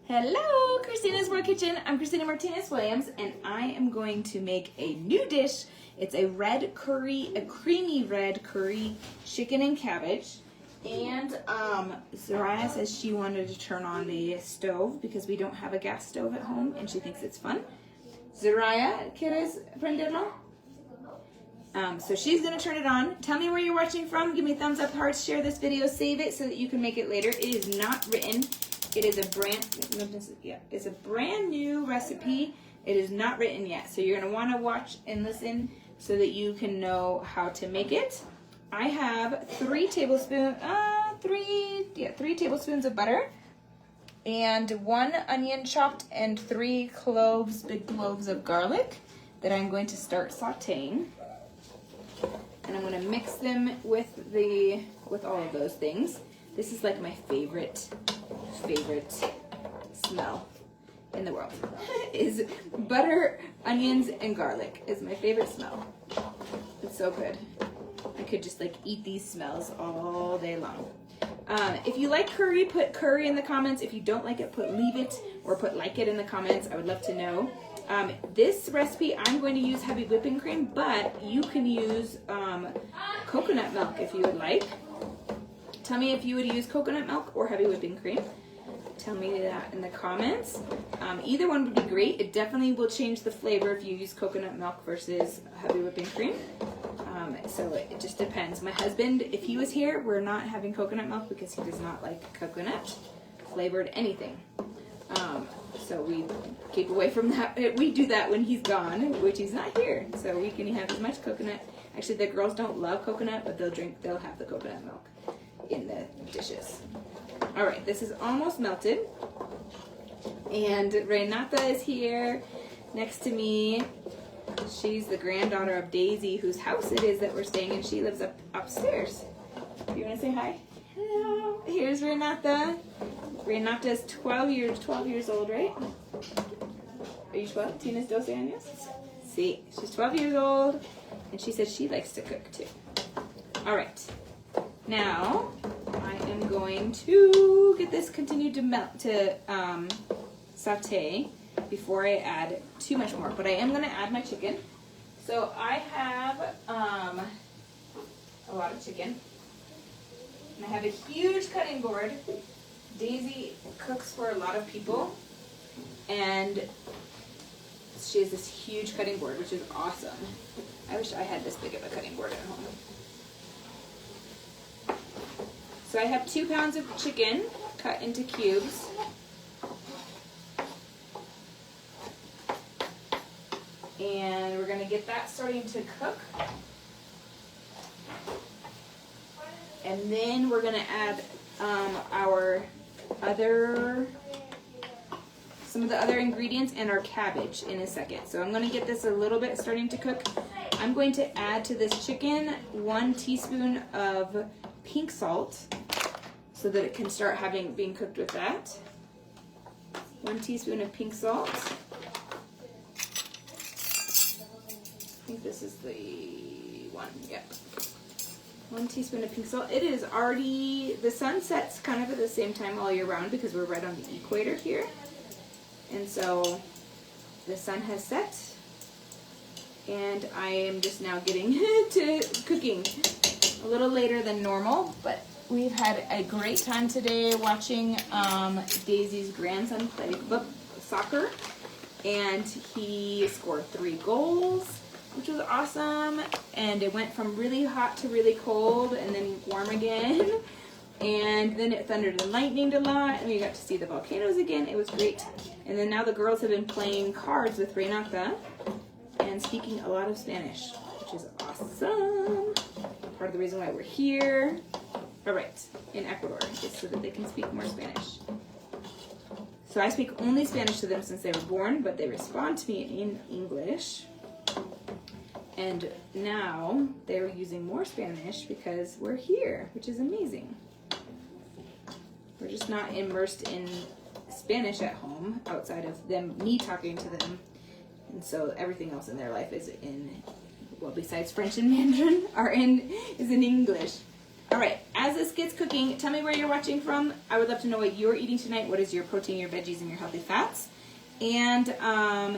Hello, Christina's World Kitchen. I'm Christina Martinez Williams, and I am going to make a new dish. It's a red curry, a creamy red curry chicken and cabbage. And Zariah says she wanted to turn on the stove because we don't have a gas stove at home, and she thinks it's fun. Zariah, ¿quieres prenderlo? So she's gonna turn it on. Tell me where you're watching from. Give me a thumbs up, hearts, share this video, save it so that you can make it later. It is not written. It is it's a brand new recipe. It is not written yet. So you're gonna wanna watch and listen so that you can know how to make it. I have 3 tablespoons of butter and 1 onion chopped and 3 cloves, big cloves of garlic that I'm going to start sauteing. And I'm going to mix them with all of those things. This is like my favorite smell in the world. Is butter, onions, and garlic is my favorite smell. It's so good. I could just like eat these smells all day long. If you like curry, put curry in the comments. If you don't like it, put leave it or put like it in the comments. I would love to know. This recipe, I'm going to use heavy whipping cream, but you can use coconut milk if you would like. Tell me if you would use coconut milk or heavy whipping cream. Tell me that in the comments. Either one would be great. It definitely will change the flavor if you use coconut milk versus heavy whipping cream. So it just depends. My husband, if he was here, we're not having coconut milk because he does not like coconut flavored anything. So we keep away from that. We do that when he's gone, which he's not here. So we can have as much coconut. Actually, the girls don't love coconut, but they'll have the coconut milk in the dishes. All right, this is almost melted. And Renata is here next to me. She's the granddaughter of Daisy, whose house it is that we're staying in. She lives upstairs. You want to say hi? Hello. Here's Renata. Renata's 12 years old, right? Are you 12? Tienes 12 años? See, she's 12 years old, and she says she likes to cook too. All right. Now, I am going to get this continued to saute before I add too much more. But I am going to add my chicken. So I have a lot of chicken. And I have a huge cutting board. Daisy cooks for a lot of people. And she has this huge cutting board, which is awesome. I wish I had this big of a cutting board at home. So I have 2 pounds of chicken cut into cubes. And we're gonna get that starting to cook. And then we're gonna add some of the other ingredients and our cabbage in a second. So I'm gonna get this a little bit starting to cook. I'm going to add to this chicken 1 teaspoon of pink salt so that it can start being cooked with that. 1 teaspoon of pink salt. I think this is the one, yep. 1 teaspoon of pink salt. It is already, the sun sets kind of at the same time all year round because we're right on the equator here. And so the sun has set and I am just now getting to cooking a little later than normal, but we've had a great time today watching Daisy's grandson play soccer, and he scored 3 goals, which was awesome. And it went from really hot to really cold and then warm again. And then it thundered and lightninged a lot, and we got to see the volcanoes again. It was great. And then now the girls have been playing cards with Renata and speaking a lot of Spanish, which is awesome. Part of the reason why we're here. All right, in Ecuador, is so that they can speak more Spanish. So I speak only Spanish to them since they were born, but they respond to me in English. And now they're using more Spanish because we're here, which is amazing. We're just not immersed in Spanish at home outside of me talking to them. And so everything else in their life is in, well, besides French and Mandarin, is in English. All right, as this gets cooking, tell me where you're watching from. I would love to know what you're eating tonight. What is your protein, your veggies, and your healthy fats? And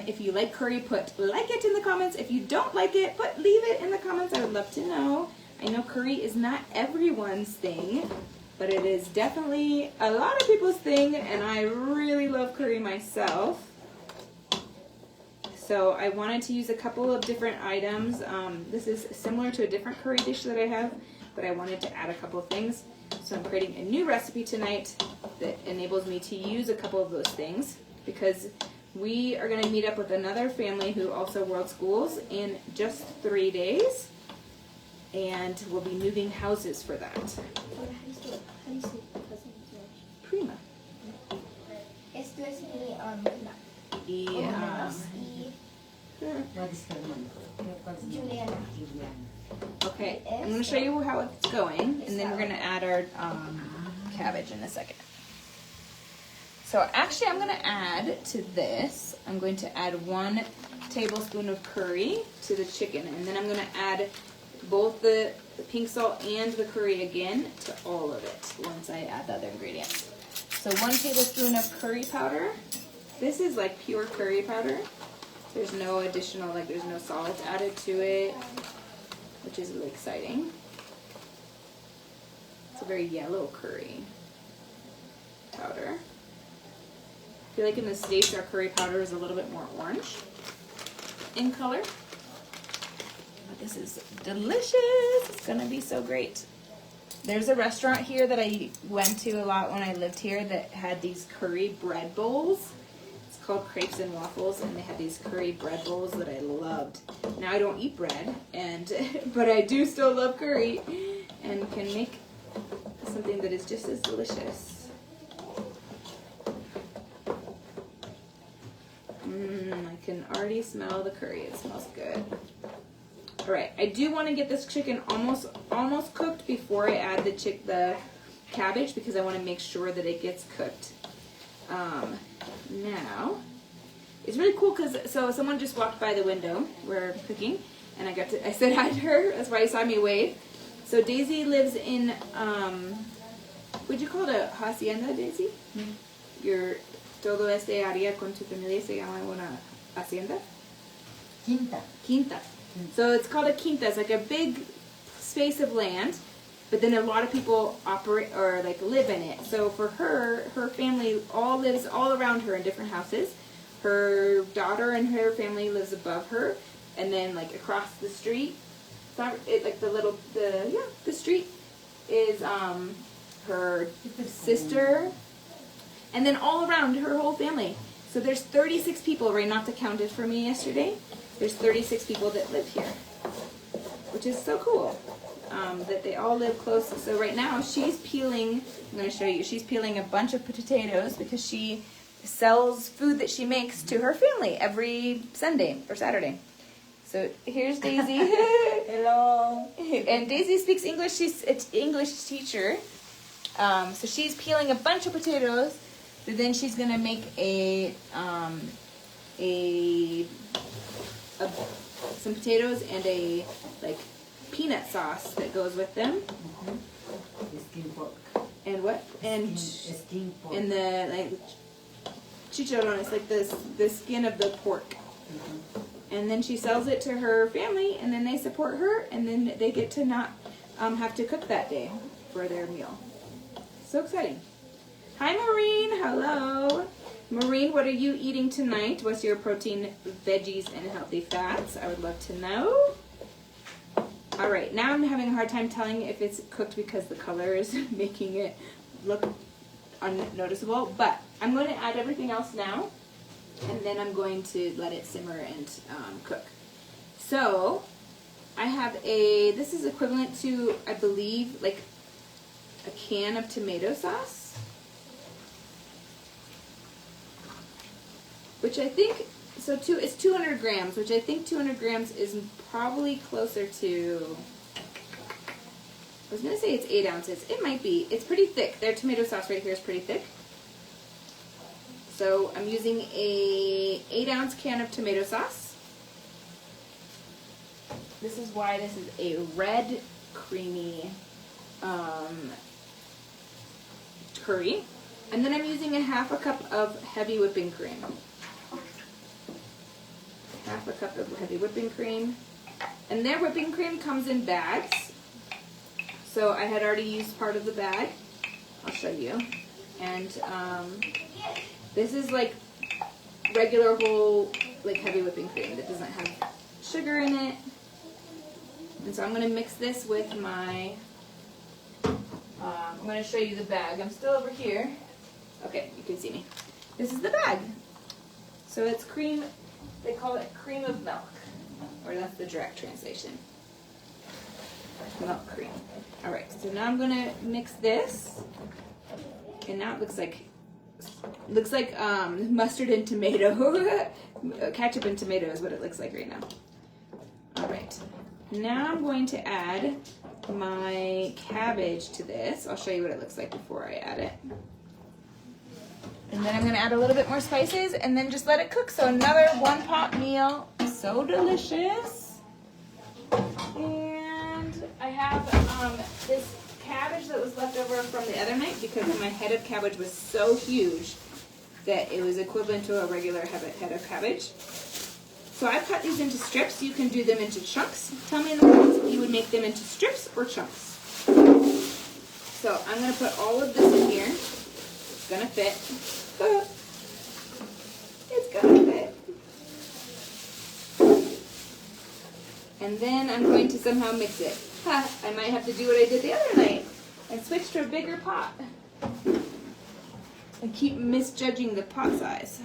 if you like curry, put like it in the comments. If you don't like it, leave it in the comments. I would love to know. I know curry is not everyone's thing, but it is definitely a lot of people's thing, and I really love curry myself. So I wanted to use a couple of different items. This is similar to a different curry dish that I have, but I wanted to add a couple of things. So I'm creating a new recipe tonight that enables me to use a couple of those things, because we are going to meet up with another family who also world schools in just 3 days, and we'll be moving houses for that. How do you say cousin in English? Prima. Esto es mi Yeah. Juliana. Okay, I'm going to show you how it's going, and then we're going to add our cabbage in a second. So actually I'm going to add to this, I'm going to add 1 tablespoon of curry to the chicken, and then I'm going to add both the pink salt and the curry again to all of it once I add the other ingredients. So 1 tablespoon of curry powder. This is like pure curry powder. There's no additional, like there's no salt added to it, which is really exciting. It's a very yellow curry powder. I feel like in the States our curry powder is a little bit more orange in color. But this is delicious. It's gonna be so great. There's a restaurant here that I went to a lot when I lived here that had these curry bread bowls. It's called Crepes and Waffles, and they had these curry bread bowls that I loved. Now I don't eat bread, but I do still love curry and can make something that is just as delicious. I can already smell the curry. It smells good. All right, I do want to get this chicken almost cooked before I add the cabbage, because I want to make sure that it gets cooked. Now, it's really cool because someone just walked by the window. We're cooking, and I said hi to her. That's why you saw me wave. So Daisy lives in would you call it a hacienda, Daisy? Your todo este área con tu familia se llama una hacienda? Quinta. Quinta. So it's called a quinta. It's like a big space of land, but then a lot of people operate or like live in it. So for her family all lives all around her in different houses. Her daughter and her family lives above her, and then like across the street, the street is her sister, and then all around her whole family. So there's 36 people. Renata counted for me yesterday. There's 36 people that live here, which is so cool that they all live close. So right now she's peeling, I'm going to show you, she's peeling a bunch of potatoes because she sells food that she makes to her family every Sunday or Saturday. So here's Daisy. Hello. And Daisy speaks English. She's an English teacher. So she's peeling a bunch of potatoes, but then she's going to make some potatoes and a like peanut sauce that goes with them. The skin pork. And what? And Skin pork. and the like chicharron. It's like the skin of the pork. And then she sells it to her family, and then they support her, and then they get to not have to cook that day for their meal. So exciting. Hi, Maureen. Hello. Maureen, what are you eating tonight? What's your protein, veggies, and healthy fats? I would love to know. All right, now I'm having a hard time telling if it's cooked because the color is making it look unnoticeable, but I'm going to add everything else now, and then I'm going to let it simmer and cook. So I have this is equivalent to, I believe, like a can of tomato sauce. Which I think, it's 200 grams, which I think 200 grams is probably closer to, I was going to say it's 8 ounces. It might be. It's pretty thick. Their tomato sauce right here is pretty thick. So I'm using a 8-ounce can of tomato sauce. This is why this is a red, creamy curry. And then I'm using a half a cup of heavy whipping cream. Half a cup of heavy whipping cream. And their whipping cream comes in bags. So I had already used part of the bag. I'll show you. And this is like regular whole, like heavy whipping cream that doesn't have sugar in it. And so I'm going to mix this with my, I'm going to show you the bag. I'm still over here. Okay, you can see me. This is the bag. So it's cream, they call it cream of milk, or that's the direct translation. Milk cream. All right, so now I'm going to mix this. And now it looks like mustard and tomato. Ketchup and tomato is what it looks like right now. All right. Now I'm going to add my cabbage to this. I'll show you what it looks like before I add it. And then I'm going to add a little bit more spices and then just let it cook. So another one pot meal. So delicious. And I have this cabbage that was left over from the other night because my head of cabbage was so huge that it was equivalent to a regular head of cabbage. So I've cut these into strips. You can do them into chunks. Tell me in the comments if you would make them into strips or chunks. So I'm going to put all of this in here. It's going to fit. It's going to fit. And then I'm going to somehow mix it. I might have to do what I did the other night and switch to a bigger pot. I keep misjudging the pot size.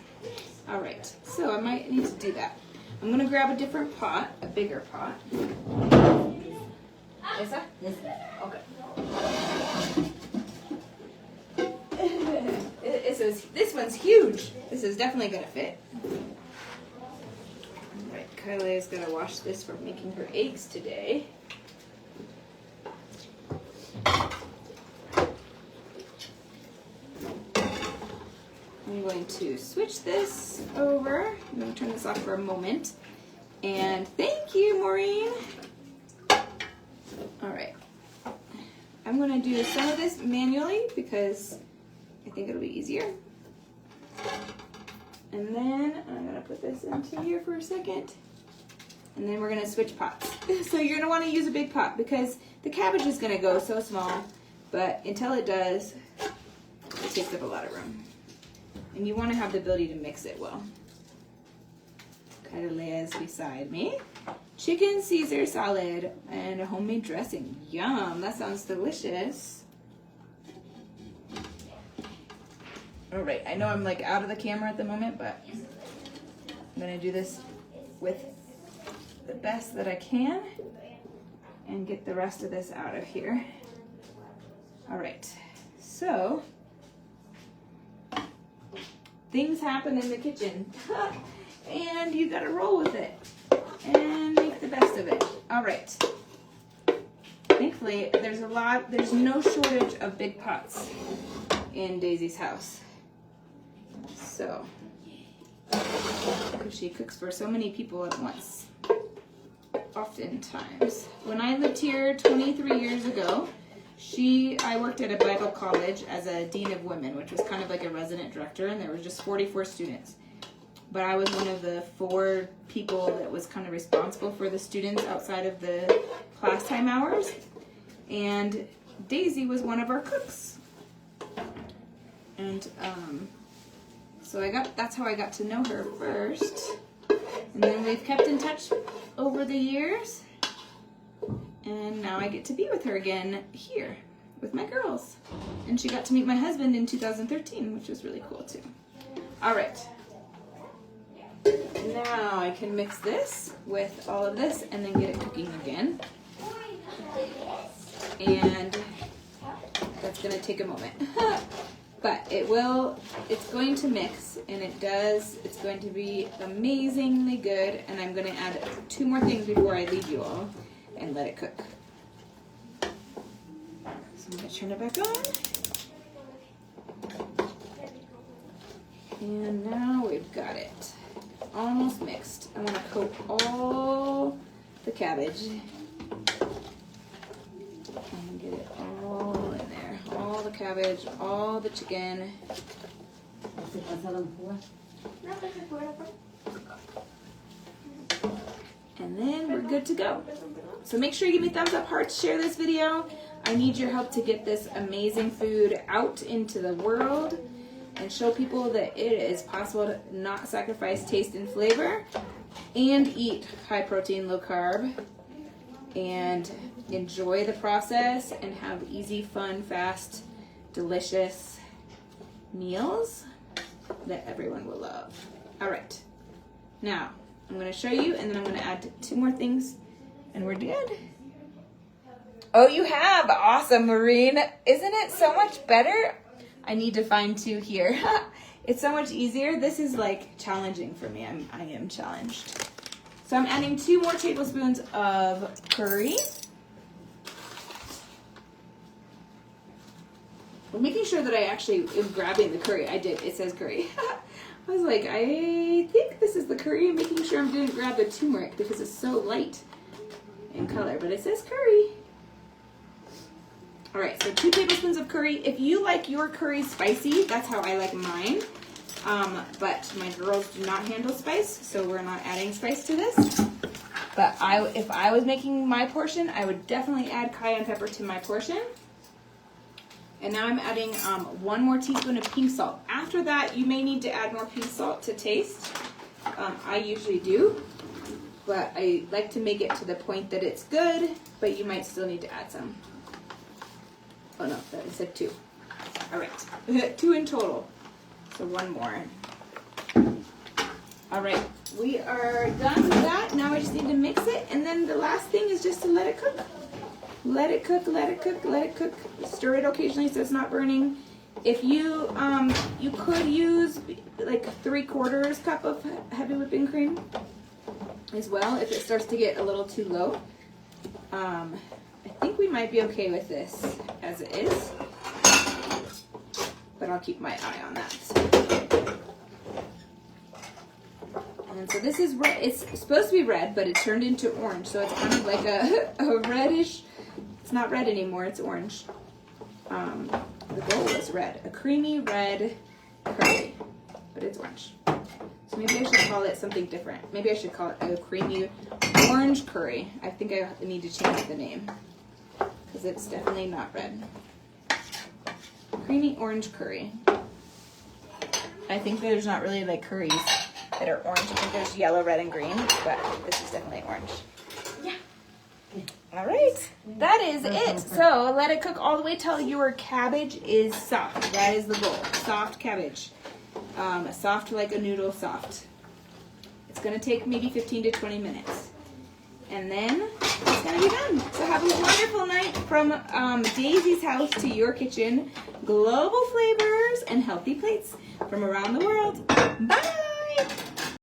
All right, so I might need to do that. I'm gonna grab a different pot, a bigger pot. Esa? Yes. Okay. This one's huge. This is definitely gonna fit. All right, Kylie is gonna wash this for making her eggs today. I'm going to switch this over. I'm going to turn this off for a moment. And thank you, Maureen. All right. I'm going to do some of this manually because I think it'll be easier. And then I'm going to put this into here for a second. And then we're going to switch pots. So you're going to want to use a big pot because the cabbage is going to go so small. But until it does, it takes up a lot of room. And you want to have the ability to mix it well. Kylie is beside me. Chicken Caesar salad and a homemade dressing. Yum, that sounds delicious. All right, I know I'm like out of the camera at the moment, but I'm gonna do this with the best that I can and get the rest of this out of here. All right, so things happen in the kitchen and you gotta roll with it and make the best of it. All right. Thankfully, there's no shortage of big pots in Daisy's house. So, because she cooks for so many people at once, oftentimes. When I lived here 23 years ago, I worked at a Bible college as a dean of women, which was kind of like a resident director, and there were just 44 students. But I was one of the 4 people that was kind of responsible for the students outside of the class time hours. And Daisy was one of our cooks. And so that's how I got to know her first. And then we've kept in touch over the years. And now I get to be with her again here with my girls. And she got to meet my husband in 2013, which was really cool too. All right. Now I can mix this with all of this and then get it cooking again. And that's gonna take a moment. But it's going to mix, and it's going to be amazingly good. And I'm gonna add 2 more things before I leave you all and let it cook. So I'm gonna turn it back on. And now we've got it almost mixed. I want to coat all the cabbage and get it all cabbage, all the chicken. Se pasaron fuga. No, pues se fuera, pues. And then we're good to go. So make sure you give me thumbs up, hearts, share this video. I need your help to get this amazing food out into the world and show people that it is possible to not sacrifice taste and flavor and eat high protein, low carb, and enjoy the process and have easy, fun, fast, delicious meals that everyone will love. All right, now I'm gonna show you and then I'm gonna add 2 more things and we're good. Oh, you have, awesome, Maureen. Isn't it so much better? I need to find 2 here. It's so much easier. This is like challenging for me. I am challenged. So I'm adding 2 more tablespoons of curry. I'm making sure that I actually am grabbing the curry. I did, it says curry. I was like, I think this is the curry. I'm making sure I didn't grab the turmeric because it's so light in color, but it says curry. All right, so 2 tablespoons of curry. If you like your curry spicy, that's how I like mine. But my girls do not handle spice, so we're not adding spice to this. But if I was making my portion, I would definitely add cayenne pepper to my portion. And now I'm adding 1 more teaspoon of pink salt. After that, you may need to add more pink salt to taste. I usually do, but I like to make it to the point that it's good, but you might still need to add some. Oh no, that said 2. All right, 2 in total. So 1 more. All right, we are done with that. Now I just need to mix it, and then the last thing is just to let it cook. Let it cook, let it cook, let it cook. Stir it occasionally so it's not burning. If you, you could use like 3/4 cup of heavy whipping cream as well if it starts to get a little too low. I think we might be okay with this as it is, but I'll keep my eye on that. And so this is red. It's supposed to be red, but it turned into orange, so it's kind of like a reddish. It's not red anymore, it's orange. The bowl is red, a creamy red curry, but it's orange. So maybe I should call it something different. Maybe I should call it a creamy orange curry. I think I need to change the name because it's definitely not red. Creamy orange curry. I think there's not really like curries that are orange. I think there's yellow, red, and green, but this is definitely orange. Yeah. All right, that is it. So let it cook all the way till your cabbage is soft. That is the goal, soft cabbage. Soft like a noodle soft. It's gonna take maybe 15 to 20 minutes. And then it's gonna be done. So have a wonderful night from Daisy's house to your kitchen. Global flavors and healthy plates from around the world. Bye!